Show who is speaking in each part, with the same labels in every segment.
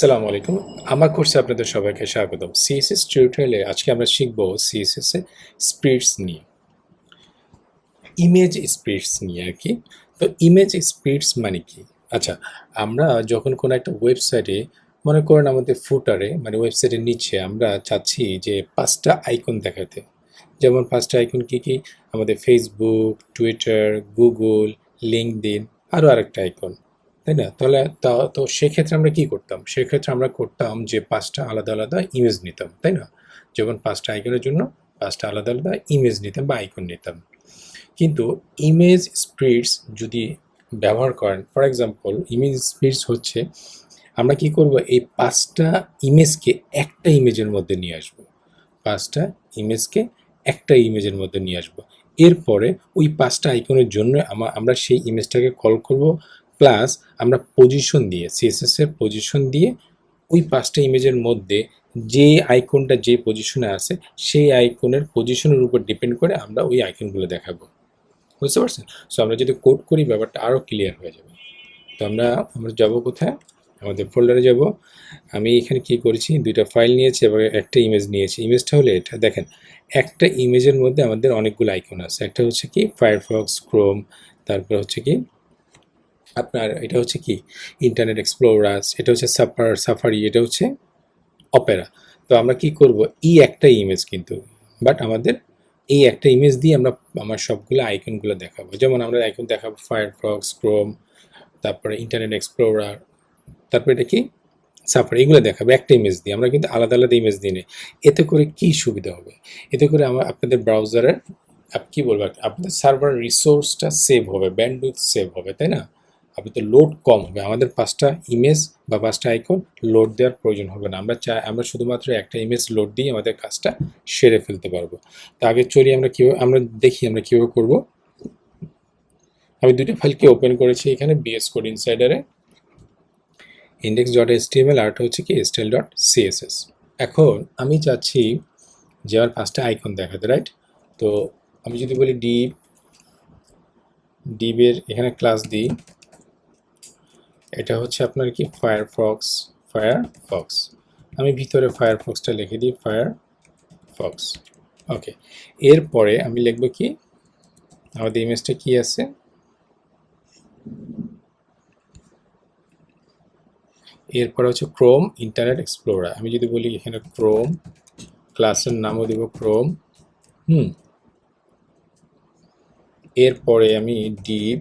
Speaker 1: আসসালামু আলাইকুম। আমার কোর্সে আপনাদের সবাইকে স্বাগতম। সিএসএস টিউটোরিয়ালে আজকে আমরা শিখব সিএসএস এর স্প্লিটস নিয়ে। ইমেজ স্প্লিটস নিয়ে আরকি। তো ইমেজ স্প্লিটস মানে কি? আচ্ছা, আমরা যখন কোনো একটা ওয়েবসাইটে মনে করেন আমাদের ফুটারে মানে ওয়েবসাইটের নিচে আমরা চাচ্ছি যে ৫ টা আইকন দেখাতে। যেমন ৫ টা আইকন কি? আমাদের Facebook, Twitter, Google, LinkedIn আরও আরেকটা আইকন। তাই না? তাহলে তো সেক্ষেত্রে আমরা কি করতাম? সেক্ষেত্রে আমরা করতাম যে ৫ টা আলাদা, আলাদা ইমেজ নিতাম। তাই না? যেমন ৫ টা আইকনের জন্য ৫ টা আলাদা, আলাদা ইমেজ নিতাম বা আইকন নিতাম। কিন্তু ইমেজ স্প্লিটস যদি ব্যবহার করেন, ফর এক্সাম্পল ইমেজ স্প্লিটস হচ্ছে আমরা কি করব এই ৫ টা ইমেজকে একটা ইমেজের মধ্যে নিয়ে আসব। ৫ টা ইমেজকে একটা ইমেজের মধ্যে নিয়ে আসব। এরপরে ওই ৫ টা আইকনের জন্য আমরা সেই ইমেজটাকে কল করব, প্লাস আমরা পজিশন দিয়ে সিএসএস এর পজিশন দিয়ে ওই ৫ টা ইমেজের মধ্যে যে আইকনটা যে পজিশনে আছে সেই আইকনের পজিশনের উপর ডিপেন্ড করে আমরা ওই আইকনগুলো দেখাবো। বুঝতে পারছেন? সো আমরা যদি কোড করি ব্যাপারটা আরও ক্লিয়ার হয়ে যাবে। তো আমরা যাব কোথায়? আমাদের ফোল্ডারে যাব। আমি এখানে কি করেছি, ২ টা ফাইল নিয়েছি এবং একটা ইমেজ নিয়েছি। ইমেজটা হলো এটা দেখেন, একটা ইমেজের মধ্যে আমাদের অনেকগুলো আইকন আছে। একটা হচ্ছে কি ফায়ারফক্স, ক্রোম, তারপর হচ্ছে কি আপনার এটা হচ্ছে কি ইন্টারনেট এক্সপ্লোরার, এটা হচ্ছে সাফারি, এটা হচ্ছে অপেরা। তো আমরা কি করব, এই একটা ইমেজ কিন্তু, বাট আমাদের এই একটা ইমেজ দিয়ে আমার সবগুলো আইকনগুলো দেখাবো। যেমন আমরা আইকন দেখাবো ফায়ারফক্স, ক্রোম, তারপরে ইন্টারনেট এক্সপ্লোরার, তারপরে এটা কি সাফারি, এগুলো দেখাবো একটা ইমেজ দিয়ে। আমরা কিন্তু আলাদা আলাদা ইমেজ দিই না। এতে করে কি সুবিধা হবে? এতে করে আপনাদের ব্রাউজারের কি বলবো, আপনাদের সার্ভার রিসোর্সটা সেভ হবে, ব্যান্ডউইথ সেভ হবে, তাই না? আপনাদের লোড কম হবে। আমাদের ৫ টা ইমেজ বা ৫ টা আইকন লোড দেওয়ার প্রয়োজন হবে না। আমরা শুধুমাত্র একটা ইমেজ লোড দিয়ে আমাদের কাজটা সেরে ফেলতে পারবো। তো আগে চলি আমরা দেখি আমরা কীভাবে করব। আমি ২ টা ফাইলকে ওপেন করেছি এখানে বিএস কোড ইনসাইডারে, index.html আর হচ্ছে কি style.css। এখন আমি চাচ্ছি যে আমার ৫ টা আইকন দেখাতে, রাইট? তো আমি যদি বলি ডিবের এখানে ক্লাস দিই, এটা হচ্ছে আপনার কি ফায়ারফক্স। আমি ভিতরে ফায়ারফক্সটা লিখে দিই ফায়ারফক্স। ওকে, এরপরে আমি লিখব কি আমাদের ইমেজটা কি আছে, এরপরে হচ্ছে ক্রোম ইন্টারনেট এক্সপ্লোরার। আমি যদি বলি এখানে ক্রোম, ক্লাসের নামও দেব ক্রোম। এরপরে আমি ডিপ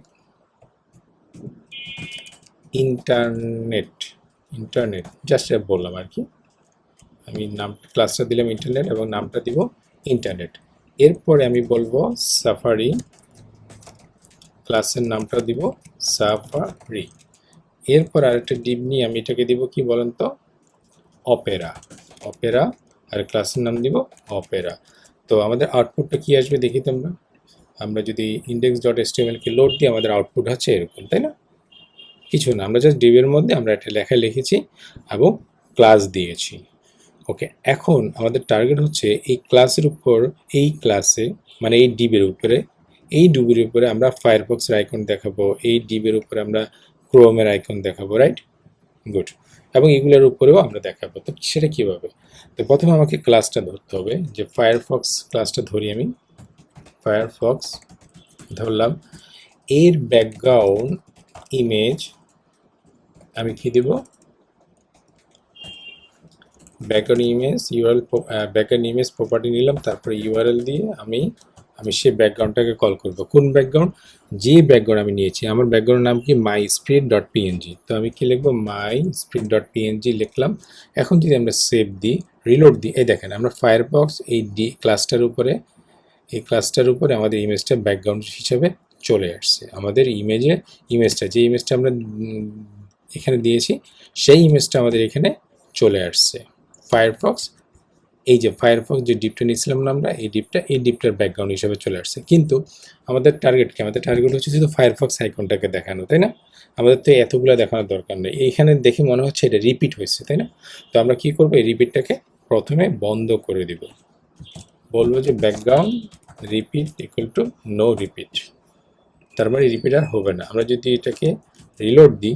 Speaker 1: ইন্টারনেট জাস্ট বললাম আর কি। আমি ক্লাসটা দিলাম ইন্টারনেট এবং নামটা দিব ইন্টারনেট। এরপরে আমি বলবো সাফারি, ক্লাসের নামটা দিব সাফারি। এরপর আরেকটা ডিপ নিয়ে আমি এটাকে দিব কি বলেন তো, অপেরা। আর ক্লাসের নাম দিব অপেরা। তো আমাদের আউটপুটটা কি আসবে দেখি তো। আমরা যদি index.html কে লোড দিই আমাদের আউটপুট হচ্ছে এরকম, তাই না? কিছু না, আমরা জাস্ট ডিবের মধ্যে আমরা একটা লেখা লিখেছি এবং ক্লাস দিয়েছি। ওকে, এখন আমাদের টার্গেট হচ্ছে এই ক্লাসের উপর, এই ক্লাসে মানে এই ডিবের উপরে আমরা ফায়ারফক্সের আইকন দেখাবো, এই ডিবের উপরে আমরা ক্রোমের আইকন দেখাবো, রাইট? গুড। এবং এগুলোর উপরেও আমরা দেখাবো। তো সেটা কীভাবে? তো প্রথমে আমাকে ক্লাসটা ধরতে হবে, যে ফায়ারফক্স ক্লাসটা ধরি আমি। ফায়ারফক্স ধরলাম, এর ব্যাকগ্রাউন্ড ইমেজ আমি কি দেব, ব্যাকগ্রাউন্ড ইমেজ প্রপার্টি নিলাম, তারপরে ইউআরএল দিয়ে আমি সেই ব্যাকগ্রাউন্ডটাকে কল করব। কোন ব্যাকগ্রাউন্ড? যে ব্যাকগ্রাউন্ড আমি নিয়েছি, আমার ব্যাকগ্রাউন্ডের নাম কি mySprite.png। তো আমি কি লিখবো, mySprite.png লিখলাম। এখন যদি আমরা সেভ দিই, রিলোড দিই, এই দেখেন আমরা ফায়ারফক্স এই ক্লাসটার উপরে আমাদের ইমেজটা ব্যাকগ্রাউন্ড হিসেবে চলে আসছে। আমাদের যে ইমেজটা আমরা এখানে দিয়েছি সেই ইমেজটা আমাদের এখানে চলে আসছে। ফায়ারফক্স যে ডিপটা নিয়েছিলাম না আমরা, এই ডিপটার ব্যাকগ্রাউন্ড হিসেবে চলে আসছে। কিন্তু আমাদের টার্গেট কি? আমাদের টার্গেট হচ্ছে শুধু ফায়ারফক্স আইকনটাকে দেখানো, তাই না? আমাদের তো এতগুলো দেখানোর দরকার নেই। এইখানে দেখে মনে হচ্ছে এটা রিপিট হয়েছে, তাই না? তো আমরা কি করবো, এই রিপিটটাকে প্রথমে বন্ধ করে দিব, বলবো যে background repeat equal to know repeat. তার মানে রিপিট আর হবে না। আমরা যদি এটাকে রিলোড দিই,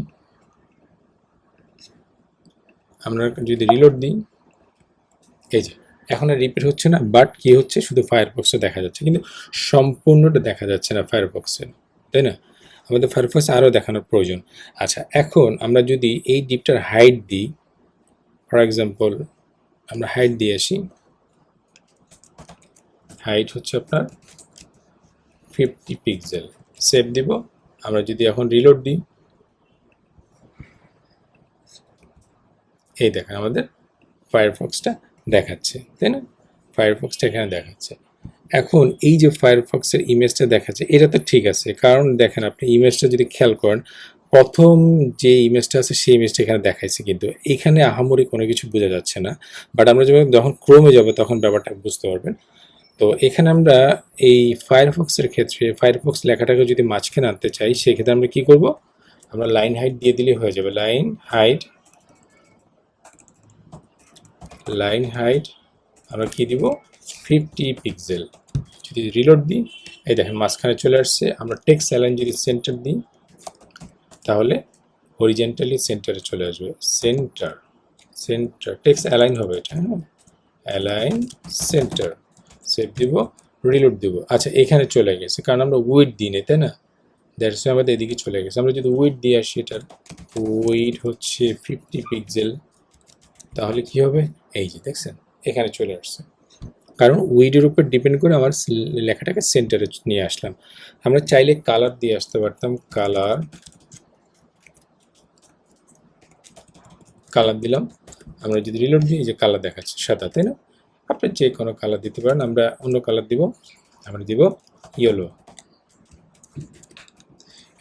Speaker 1: আমরা যদি রিলোড দিই, এই যে এখন আর রিপিট হচ্ছে না, বাট কি হচ্ছে, শুধু ফায়ারফক্সে দেখা যাচ্ছে, কিন্তু সম্পূর্ণটা দেখা যাচ্ছে না ফায়ারফক্সে, তাই না? আমাদের ফায়ারফক্স আরও দেখানোর প্রয়োজন। আচ্ছা, এখন আমরা যদি এই ডিপটার হাইট দিই, ফর এক্সাম্পল আমরা হাইট দিয়ে আসি, হাইট হচ্ছে আপনার 50 পিক্সেল, সেভ দিব। আমরা যদি এখন রিলোড দিই, এই দেখেন আমাদের ফায়ারফক্সটা দেখাচ্ছে, তাই না? ফায়ারফক্সটা এখানে দেখাচ্ছে। এখন এই যে ফায়ারফক্সের ইমেজটা দেখাচ্ছে, এটা তো ঠিক আছে, কারণ দেখেন আপনি ইমেজটা যদি খেয়াল করেন, প্রথম যে ইমেজটা আছে সেই ইমেজটা এখানে দেখাইছে, কিন্তু এখানে আহামরি কোনো কিছু বোঝা যাচ্ছে না। বাট আমরা যখন ক্রোমে যাবো তখন ব্যাপারটা বুঝতে পারবেন। তো এখানে আমরা এই ফায়ারফক্সের ক্ষেত্রে ফায়ারফক্স লেখাটাকে যদি মাঝখানে আনতে চাই, সেক্ষেত্রে আমরা কি করব, আমরা লাইন হাইট দিয়ে দিলে হয়ে যাবে। লাইন হাইট আমরা কি দিব, 50 পিক্সেল। যদি রিলোড দিই, এই দেখেন মাঝখানে চলে আসছে। আমরা টেক্সট অ্যালাইন যদি সেন্টার দিই, তাহলে হরিজেন্টালি সেন্টারে চলে আসবে। সেন্টার টেক্সট অ্যালাইন হবে এটা, হ্যাঁ, অ্যালাইন সেন্টার। সেভ দিব, রিলোড দিব। আচ্ছা, এখানে চলে গেছে কারণ আমরা উইড দিই না, তাই না? দ্যাটস আমাদের এদিকে চলে গেছে। আমরা যদি উইড দিয়ে আসি, এটার উইড হচ্ছে 50 পিক্সেল, তাহলে কি হবে, এই যে দেখছেন এখানে চলে আসছে। কারণ উইডের উপর ডিপেন্ড করে আমার লেখাটাকে সেন্টারে নিয়ে আসলাম। আমরা চাইলে কালার দিয়ে আসতে পারতাম, কালার দিলাম। আমরা যদি রিলোড দিই, যে কালার দেখাচ্ছে সাদা, তাই না? আপনি যে কোনো কালার দিতে পারেন। আমরা অন্য কালার দিব, আমরা দিব ইয়েলো।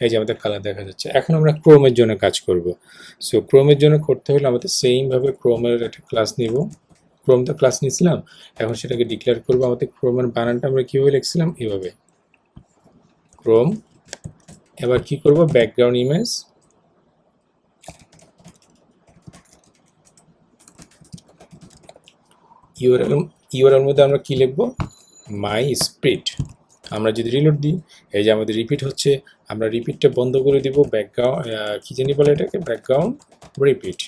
Speaker 1: এই যে আমাদের কালার দেখা যাচ্ছে। এখন আমরা ক্রোমের জন্য কাজ করব। সো ক্রোমের জন্য করতে হলে আমাদের সেইমভাবে ক্রোমের একটা ক্লাস নিব। ক্রোম তো ক্লাস নিয়েছিলাম, এখন সেটাকে ডিক্লেয়ার করবো। আমাদের ক্রোমের বানানটা আমরা কীভাবে লিখছিলাম, এভাবে ক্রোম। এবার কি করব, ব্যাকগ্রাউন্ড ইমেজ, ইউআরএল মধ্যে আমরা কি লিখব, মাই স্প্রিট। আমরা যদি রিলোড দিই, এই যে আমাদের রিপিট হচ্ছে, আমরা রিপিটটা বন্ধ করে দিব। ব্যাকগ্রাউন্ড কি জানি বলে এটাকে, ব্যাকগ্রাউন্ড রিপিট,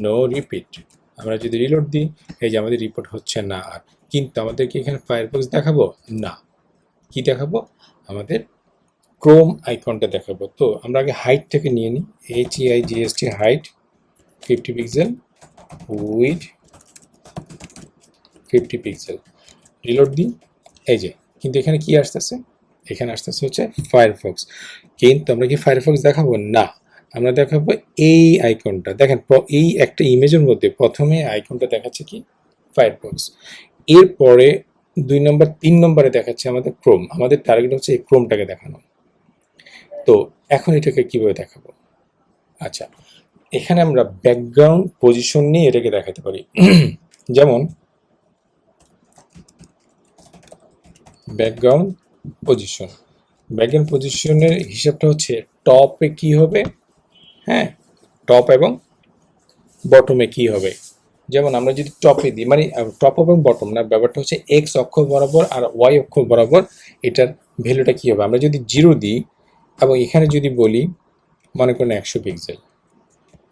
Speaker 1: নো রিপিট। আমরা যদি রিলোড দিই, এই যে আমাদের রিপোর্ট হচ্ছে না আর, কিন্তু আমাদেরকে এখানে ফায়ারফক্স দেখাবো না, কি দেখাবো, আমাদের ক্রোম আইকনটা দেখাবো। তো আমরা আগে হাইটটাকে নিয়ে নিই, HEIGST height 50 pixel, weed 50 pixel, reload দিই। এই যে, কিন্তু এখানে কি আসতেছে, এখানে আসতেছে হচ্ছে ফায়ারফক্স। কিন্তু আমরা কি ফায়ারফক্স দেখাবো না, আমরা দেখাবো এই আইকনটা। দেখেন এই একটা ইমেজের মধ্যে প্রথমে আইকনটা দেখাচ্ছে কি, ফায়ারফক্স, এরপরে 2 নম্বর 3 নম্বরে দেখাচ্ছে আমাদের ক্রোম। আমাদের টার্গেট হচ্ছে এই ক্রোমটাকে দেখানো। তো এখন এটাকে কিভাবে দেখাবো, আচ্ছা, এখানে আমরা ব্যাকগ্রাউন্ড পজিশন নিয়ে এটাকে দেখাতে পারি। যেমন ব্যাকগ্রাউন্ড পজিশনের হিসাবটা হচ্ছে টপে কি হবে, হ্যাঁ, টপ এবং বটমে কি হবে। যেমন আমরা যদি টপে দিই, মানে টপ এবং বটম না, ব্যাপারটা হচ্ছে এক্স অক্ষ বরাবর আর ওয়াই অক্ষ বরাবর এটার ভ্যালুটা কী হবে। আমরা যদি 0 দিই এবং এখানে যদি বলি মনে করেন 100 পিক্সেল,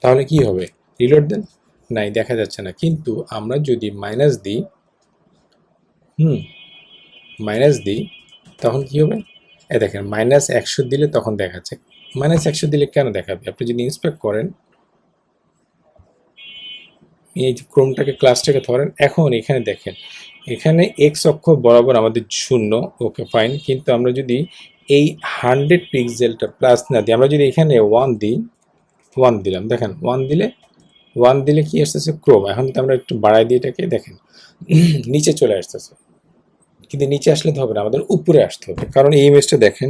Speaker 1: তাহলে কি হবে, রিলোড দেন, নাই দেখা যাচ্ছে না। কিন্তু আমরা যদি মাইনাস দিই, তখন কি হবে, দেখেন -100 দিলে তখন দেখাচ্ছে। -100 দিলে কেন দেখাবে, আপনি যদি ইন্সপেক্ট করেন, এই ক্রোমটাকে ক্লাসটাকে ধরেন, এখন এখানে দেখেন, এখানে এক্স অক্ষ বরাবর আমাদের 0, ওকে ফাইন। কিন্তু আমরা যদি এই 100 পিক্সেলটা প্লাস না দিই, আমরা যদি এখানে 1 দিই, 1 দিলাম, দেখেন 1 দিলে কি আসতেছে, ক্রোম। এখন তো আমরা একটু বাড়াই দিই এটাকে, দেখেন নিচে চলে আসতেছে। কিন্তু নিচে আসলে তো হবে না, আমাদের উপরে আসতে হবে। কারণ এই ইমেজটা দেখেন,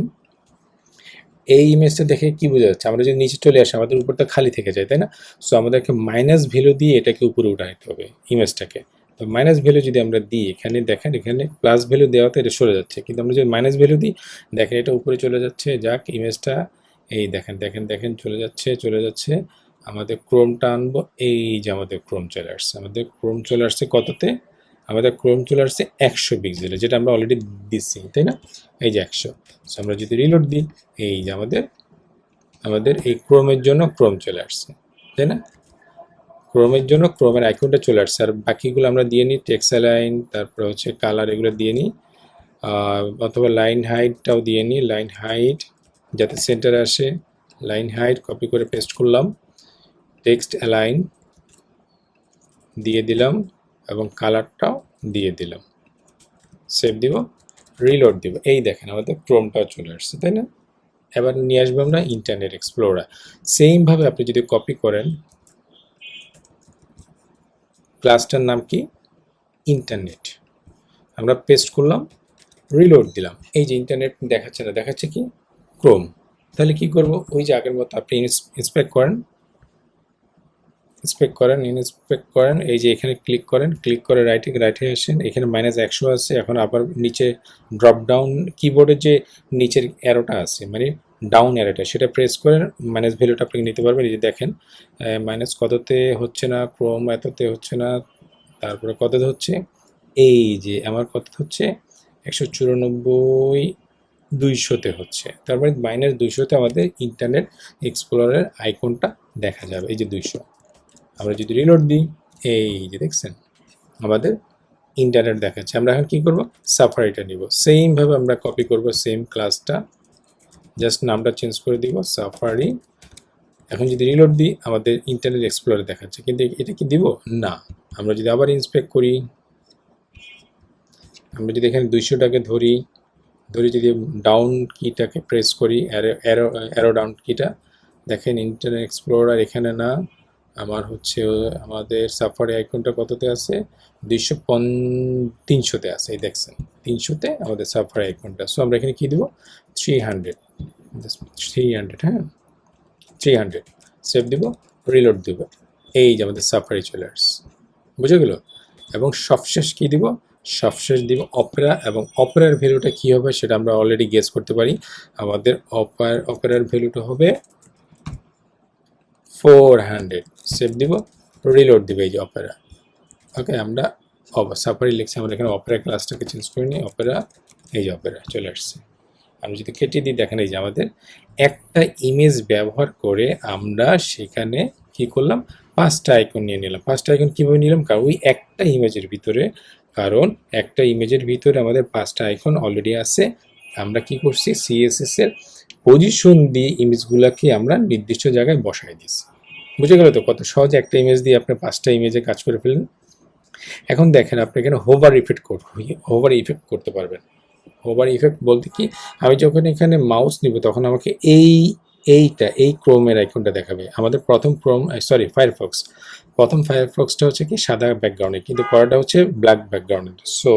Speaker 1: এই ইমেজটা দেখে কি বোঝা যাচ্ছে, আমরা যদি নিচে চলে আসি আমাদের উপরটা খালি থেকে যায়, তাই না? সো আমাদেরকে মাইনাস ভ্যালু দিয়ে এটাকে উপরে উঠাইতে হবে ইমেজটাকে। তো মাইনাস ভ্যালু যদি আমরা দিই, এখানে দেখেন, এখানে প্লাস ভ্যালু দেওয়াতে এটা সরে যাচ্ছে, কিন্তু আমরা যদি মাইনাস ভ্যালু দিই, দেখেন এটা উপরে চলে যাচ্ছে। যাক, ইমেজটা এই দেখেন চলে যাচ্ছে। আমাদের ক্রোমটা আনবো, এই যে আমাদের ক্রোম চলে আসছে। আমাদের ক্রোম চলে আসছে কততে, আমাদের ক্রোম চলে আসছে 100 পিক্সেলে, যেটা আমরা অলরেডি দিচ্ছি, তাই না? এই যে 100। সো আমরা যদি রিলোড দিই, এই যে আমাদের এই ক্রোমের জন্য ক্রোম চলে আসছে। তাই না? ক্রোমের জন্য ক্রোমের আইকনটা চলে আসছে, আর বাকিগুলো আমরা দিয়ে নিই টেক্সট অ্যালাইন, তারপরে হচ্ছে কালার, এগুলো দিয়ে নিই। অথবা লাইন হাইটটাও দিয়ে নিই, লাইন হাইট যাতে সেন্টারে আসে, লাইন হাইট কপি করে পেস্ট করলাম, টেক্সট অ্যালাইন দিয়ে দিলাম এবং কালারটাও দিয়ে দিলাম, সেভ দিব, রিলোড দিব। এই দেখেন আমাদের ক্রোমটাও চলে আসছে, তাই না? এবার নিয়ে আসবো আমরা ইন্টারনেট এক্সপ্লোরার। সেমভাবে আপনি যদি কপি করেন, ক্লাসটার নাম কি? ইন্টারনেট। আমরা পেস্ট করলাম, রিলোড দিলাম, এই যে ইন্টারনেট দেখাচ্ছে না, দেখাচ্ছে কি? ক্রোম। তাহলে কি করব? ওই যে আগের মতো আপনি ইন্সপেক্ট করেন, ইন্সপেক্ট করেন, এই যে এখানে ক্লিক করেন, ক্লিক করে রাইটে আসেন, এখানে -100 আছে। এখন আবার নিচে ড্রপ ডাউন কিবোর্ডের যে নিচের অ্যারোটা আছে, মানে ডাউন অ্যারোটা, সেটা প্রেস করেন, মাইনাস ভ্যালুটা আপনি নিতে পারবেন। এই যে দেখেন মাইনাস কততে হচ্ছে না, ক্রোম এততে হচ্ছে না, তারপরে কততে হচ্ছে, এই যে আমার কত হচ্ছে 194, 200-তে হচ্ছে। তারপরে -200-তে আমাদের ইন্টারনেট এক্সপ্লোরারের আইকনটা দেখা যাবে, এই যে 200। আমরা যদি রিলোড দিই, এই যে দেখছেন আমাদের ইন্টারনেট দেখাচ্ছে। আমরা এখন কি করব? সাফারিটা নিব। সেমভাবে আমরা কপি করব সেম ক্লাসটা, জাস্ট নামটা চেঞ্জ করে দিব সাফারি। এখন যদি রিলোড দিই, আমাদের ইন্টারনেট এক্সপ্লোরার দেখাচ্ছে, কিন্তু এটা কি দিব না। আমরা যদি আবার ইন্সপেক্ট করি, আমরা যদি এখানে 200টাকে ধরি যদি ডাউন কিটাকে প্রেস করি, অ্যারো ডাউন কিটা, দেখেন ইন্টারনেট এক্সপ্লোরার এখানে না, আমার হচ্ছে আমাদের সাফারি আইকনটা কততে আছে? 300-তে আছে, এই দেখছেন 300-তে আমাদের সাফারি আইকনটা। সো আমরা এখানে কি দেব? 300, হ্যাঁ 300, সেভ দিব, রিলোড দিব, এই যে আমাদের সাফারি চলে আসছে, বুঝে গেল? এবং সবশেষ কি দিব? সবশেষ দিব অপেরা, এবং অপেরার ভ্যালুটা কী হবে সেটা আমরা অলরেডি গেস করতে পারি। আমাদের অপেরার ভ্যালুটা হবে 400, সেভ দিব, রিলোড দিব, এই যে অপেরা। ওকে, আমরা সাফারি লিখছি, আমরা এখানে অপেরা ক্লাসটাকে চেঞ্জ করে নিই, অপেরা, এই যে অপেরা চলে আসছে। আমি যদি কেটে দিই, দেখেন এই যে আমাদের একটা ইমেজ ব্যবহার করে আমরা সেখানে কি করলাম? 5টা আইকন নিয়ে নিলাম। 5টা আইকন কীভাবে নিলাম? কারণ ওই একটা ইমেজের ভিতরে, আমাদের 5টা আইকন অলরেডি আছে। আমরা কি করছি? CSS এর পজিশন দিয়ে ইমেজগুলোকে আমরা নির্দিষ্ট জায়গায় বসাই দিয়েছি। বুঝে গেল তো? কত সহজে একটা ইমেজ দিয়ে আপনি 5টা ইমেজে কাজ করে ফেলেন। এখন দেখেন আপনি এখানে হোভার ইফেক্ট করতে পারবেন। হোভার ইফেক্ট বলতে কি? আমি যখন এখানে মাউস নিব তখন আমাকে এই ক্রোমের আইকনটা দেখাবে। আমাদের প্রথম ফায়ারফক্সটা হচ্ছে কি সাদা ব্যাকগ্রাউন্ডে, কিন্তু পরেরটা হচ্ছে ব্ল্যাক ব্যাকগ্রাউন্ডে। সো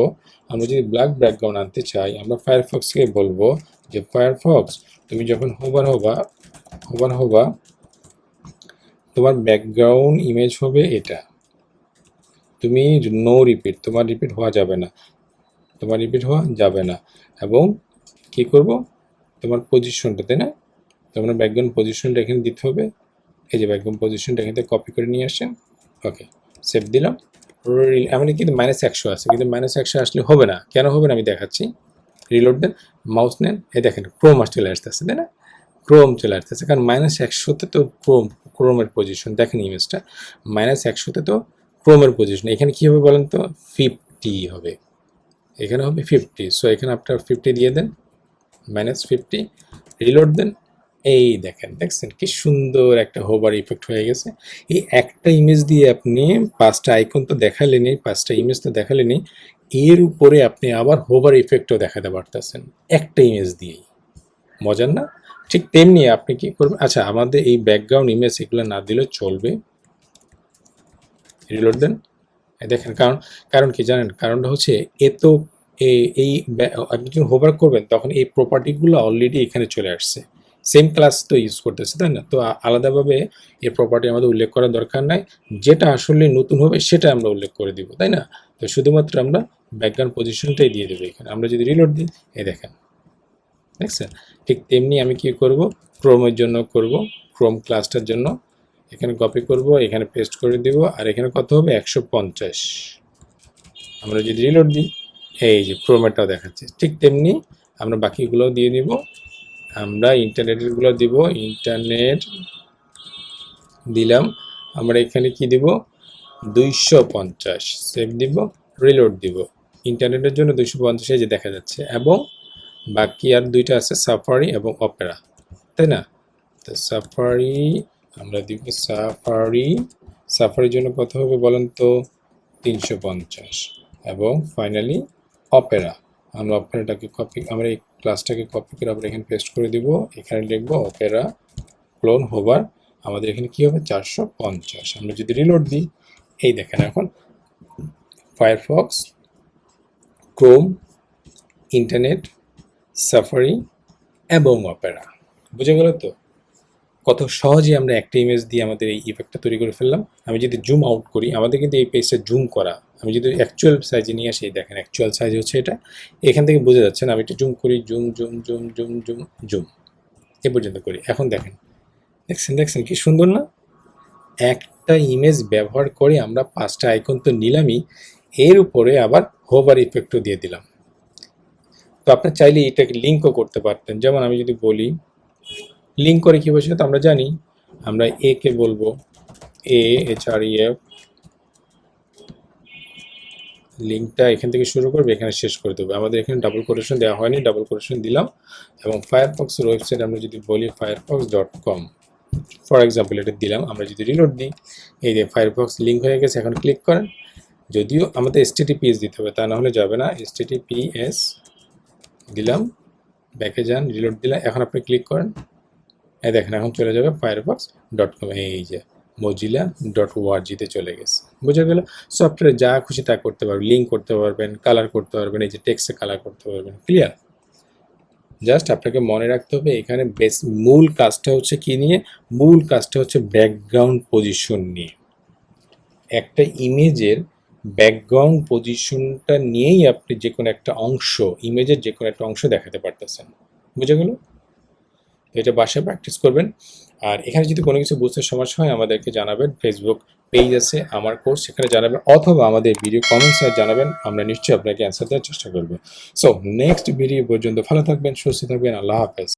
Speaker 1: আমরা যদি ব্ল্যাক ব্যাকগ্রাউন্ড আনতে চাই, আমরা ফায়ারফক্সকে বলবো যে ফায়ারফক্স, তুমি যখন হোভার হবা, তোমার ব্যাকগ্রাউন্ড ইমেজ হবে এটা। তুমি নো রিপিট, তোমার রিপিট হওয়া যাবে না। এবং কি করব? তোমার পজিশনটা, তাই না? তোমার ব্যাকগ্রাউন্ড পজিশনটা এখানে দিতে হবে। এই যে ব্যাকগ্রাউন্ড পজিশনটা এখান থেকে কপি করে নিয়ে আসেন। ওকে, সেভ দিলাম। এমনি কিন্তু -100 আছে, কিন্তু -100 আসলে হবে না। কেন হবে না আমি দেখাচ্ছি। রিলোড দেন, মাউস নেন, এই দেখেন ক্রোম চলে আসতেছে, তাই না? ক্রোম চলে আসতেছে, কারণ -100-তে তো ক্রোমের পজিশন, দেখেন ইমেজটা -100-তে তো ক্রোমের পজিশন। এখানে কী হবে বলেন তো? 50 হবে, এখানে হবে 50। সো এখানে আপনার 50 দিয়ে দেন, -50, রিলোড দেন। এই দেখছেন কি সুন্দর একটা হোভার ইফেক্ট হয়ে গেছে। এই একটা ইমেজ দিয়ে আপনি 5টা আইকন তো দেখালেনই, 5টা ইমেজ তো দেখালেনই, এর উপরে আপনি আবার হোভার ইফেক্টও দেখাতে পারতেছেন একটা ইমেজ দিয়েই। মজার না? ঠিক তেমনি আপনি কি করবেন? আচ্ছা, আমাদের এই ব্যাকগ্রাউন্ড ইমেজ এগুলো না দিলেও চলবে। রিলোড দেন, দেখেন কারণ কি জানেন? কারণটা হচ্ছে এই আপনি যখন হোভার করবেন তখন এই প্রপার্টিগুলো অলরেডি এখানে চলে আসছে, সেম ক্লাস তো ইউজ করতেছে, তাই না? তো আলাদাভাবে এই প্রপার্টি আমাদের উল্লেখ করার দরকার নাই। যেটা আসলে নতুন হবে সেটা আমরা উল্লেখ করে দিব, তাই না? তো শুধুমাত্র আমরা ব্যাকগ্রাউন্ড পজিশনটাই দিয়ে দেবো এখানে। আমরা যদি রিলোড দিই, দেখেন, দেখছেন? ঠিক তেমনি আমি কি করব? ক্রোমের জন্য করব, ক্রোম ক্লাসটার জন্য এখানে কপি করব, এখানে পেস্ট করে দিব, আর এখানে কত হবে? 150। আমরা যদি রিলোড দিই, এই যে ক্রোমেরটাও দেখাচ্ছে। ঠিক তেমনি আমরা বাকিগুলোও দিয়ে দিব। আমরা ইন্টারনেটেরগুলো দিব, ইন্টারনেট দিলাম, আমরা এখানে কি দিব 250, সেভ দিব, রিলোড দিব। ইন্টারনেটের জন্য 250 এই যে দেখা যাচ্ছে, এবং বাকি আর দুইটা আছে সাফারি এবং অপেরা, তাই না? তো সাফারি আমরা দিব সাফারির জন্য কত হবে বলেন তো 350, এবং ফাইনালি অপেরা, আমরা অপেরাটাকে আমরা এই ক্লাসটাকে কপি করে আমরা এখানে পেস্ট করে দিব, এখানে লিখবো অপেরা ক্লোন হোভার, আমাদের এখানে কি হবে 450। আমরা যদি রিলোড দিই, এই দেখেন এখন ফায়ারফক্স, ক্রোম, ইন্টারনেট, সাফারি এবং অপেরা, বুঝে গেল তো কত সহজে আমরা একটা ইমেজ দিয়ে আমাদের এই ইফেক্টটা তৈরি করে ফেললাম। আমি যদি জুম আউট করি, আমাদের কিন্তু এই পেজটা জুম করা, আমি যদি অ্যাকচুয়াল সাইজে নিয়ে আসি, দেখেন অ্যাকচুয়াল সাইজ হচ্ছে এটা, এখান থেকে বোঝা যাচ্ছে না। আমি একটু জুম করি, zoom zoom zoom zoom zoom zoom এ পর্যন্ত করি, এখন দেখেন, দেখছেন কি সুন্দর না? একটা ইমেজ ব্যবহার করে আমরা 5টা আইকন তো নিলামই, এর উপরে আবার হোভার ইফেক্টও দিয়ে দিলাম। তো আপনার চাইলে এটাকে লিঙ্কও করতে পারতেন, যেমন আমি যদি বলি লিঙ্ক করে কী বসে, তো আমরা জানি, আমরা এ কে বলবো AHREF, লিঙ্কটা এখান থেকে শুরু করবে, এখানে শেষ করে দেবো। আমাদের এখানে ডাবল কোটেশন দেওয়া হয়নি, ডাবল কোটেশন দিলাম। এবং ফায়ারফক্সের ওয়েবসাইট আমরা যদি বলি firefox.com ফর এক্সাম্পল, এটা দিলাম। আমরা যদি রিলোড দিই, এই যে ফায়ারফক্স লিঙ্ক হয়ে গেছে, এখন ক্লিক করেন। যদিও আমাদের HTTPS দিতে হবে, তা না হলে যাবে না। HTTPS দিলাম, ব্যাকে যান, রিলোড দিলাম, এখন আপনি ক্লিক করেন, এই দেখেন এখন চলে যাবে firefox.com, এই যে mozilla.org-তে চলে গেছে, বুঝে গেল? সফটওয়্যারে যা খুশি তা করতে পারবেন, লিঙ্ক করতে পারবেন, কালার করতে পারবেন, এই যে টেক্সটে কালার করতে পারবেন, ক্লিয়ার? জাস্ট আপনাকে মনে রাখতে হবে এখানে মূল কাজটা হচ্ছে কি নিয়ে, মূল কাজটা হচ্ছে ব্যাকগ্রাউন্ড পজিশন নিয়ে। একটা ইমেজের ব্যাকগ্রাউন্ড পজিশনটা নিয়েই আপনি যে কোনো একটা অংশ, ইমেজের যে কোনো একটা অংশ দেখাতে পারতেছেন, বুঝে গেল? এটা বাসায় প্র্যাকটিস করবেন। আর এখানে যদি কোনো কিছু বুঝতে সমস্যা হয় আমাদেরকে জানাবেন, ফেসবুক পেজ আছে আমার কোর্স, সেখানে জানাবেন, অথবা আমাদের ভিডিও কমেন্টসে জানাবেন, আমরা নিশ্চয়ই আপনাকে অ্যান্সার দেওয়ার চেষ্টা করব। সো নেক্সট ভিডিও পর্যন্ত ভালো থাকবেন, সুস্থ থাকবেন, আল্লাহ হাফেজ।